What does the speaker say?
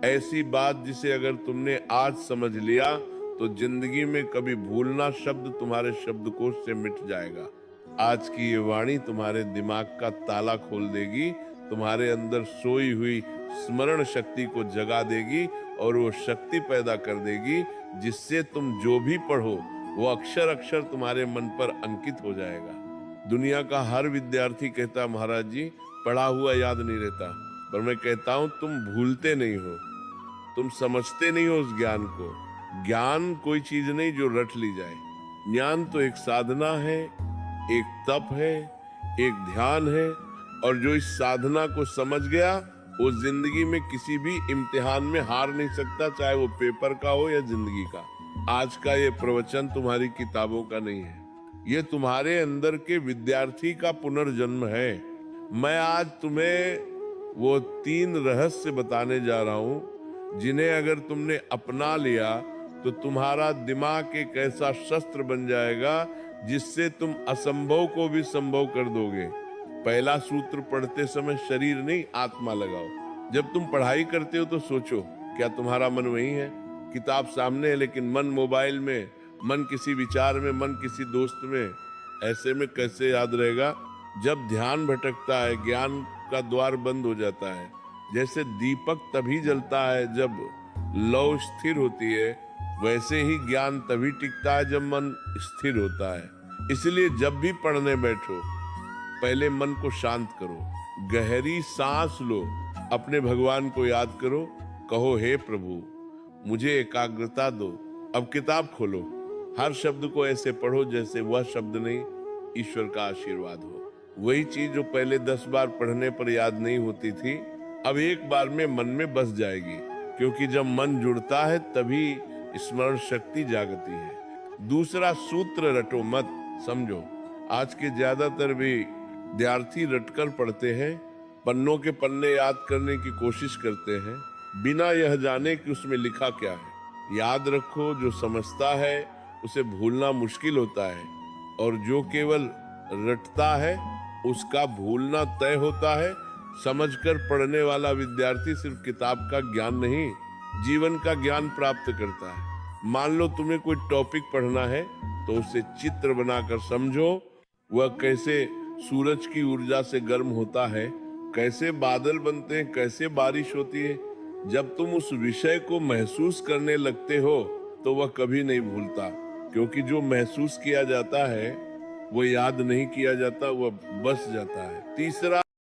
ऐसी बात जिसे अगर तुमने आज समझ लिया तो जिंदगी में कभी भूलना शब्द तुम्हारे शब्दकोश से मिट जाएगा। आज की ये वाणी तुम्हारे दिमाग का ताला खोल देगी, तुम्हारे अंदर सोई हुई स्मरण शक्ति को जगा देगी और वो शक्ति पैदा कर देगी जिससे तुम जो भी पढ़ो वो अक्षर अक्षर तुम्हारे मन पर अंकित हो जाएगा। दुनिया का हर विद्यार्थी कहता महाराज जी पढ़ा हुआ याद नहीं रहता, पर मैं कहता हूं तुम भूलते नहीं हो, तुम समझते नहीं हो उस ज्ञान को। ज्ञान कोई चीज नहीं जो रट ली जाए। ज्ञान तो एक साधना है, एक तप है, एक ध्यान है, और जो इस साधना को समझ गया वो जिंदगी में किसी भी इम्तिहान में हार नहीं सकता, चाहे वो पेपर का हो या जिंदगी का। आज का ये प्रवचन तुम्हारी किताबों का नहीं है, ये तुम्हारे अंदर के विद्यार्थी का पुनर्जन्म है। मैं आज तुम्हें वो 3 रहस्य बताने जा रहा हूं जिन्हें अगर तुमने अपना लिया तो तुम्हारा दिमाग एक ऐसा शस्त्र बन जाएगा जिससे तुम असंभव को भी संभव कर दोगे। पहला सूत्र पढ़ते समय शरीर नहीं आत्मा लगाओ। जब तुम पढ़ाई करते हो तो सोचो क्या तुम्हारा मन वही है? किताब सामने है लेकिन मन मोबाइल में, मन किसी विचार में, मन किसी दोस्त में। ऐसे में कैसे याद रहेगा? जब ध्यान भटकता है ज्ञान का द्वार बंद हो जाता है। जैसे दीपक तभी जलता है जब लौ स्थिर होती है, वैसे ही ज्ञान तभी टिकता है जब मन स्थिर होता है। इसलिए जब भी पढ़ने बैठो पहले मन को शांत करो, गहरी सांस लो, अपने भगवान को याद करो, कहो हे प्रभु मुझे एकाग्रता दो। अब किताब खोलो, हर शब्द को ऐसे पढ़ो जैसे वह शब्द नहीं ईश्वर का आशीर्वाद हो। वही चीज जो पहले 10 बार पढ़ने पर याद नहीं होती थी अब एक बार में मन में बस जाएगी, क्योंकि जब मन जुड़ता है तभी स्मरण शक्ति जागती है। दूसरा सूत्र रटो मत, समझो। आज के ज्यादातर भी विद्यार्थी रटकर पढ़ते हैं, पन्नों के पन्ने याद करने की कोशिश करते हैं बिना यह जाने कि उसमें लिखा क्या है। याद रखो जो समझता है उसे भूलना मुश्किल होता है, और जो केवल रटता है उसका भूलना तय होता है। समझकर पढ़ने वाला विद्यार्थी सिर्फ किताब का ज्ञान नहीं जीवन का ज्ञान प्राप्त करता है। मान लो तुम्हें कोई टॉपिक पढ़ना है तो उसे चित्र बनाकर समझो, वह कैसे सूरज की ऊर्जा से गर्म होता है, कैसे बादल बनते हैं, कैसे बारिश होती है। जब तुम उस विषय को महसूस करने लगते हो तो वह कभी नहीं भूलता, क्योंकि जो महसूस किया जाता है वो याद नहीं किया जाता, वह बस जाता है। तीसरा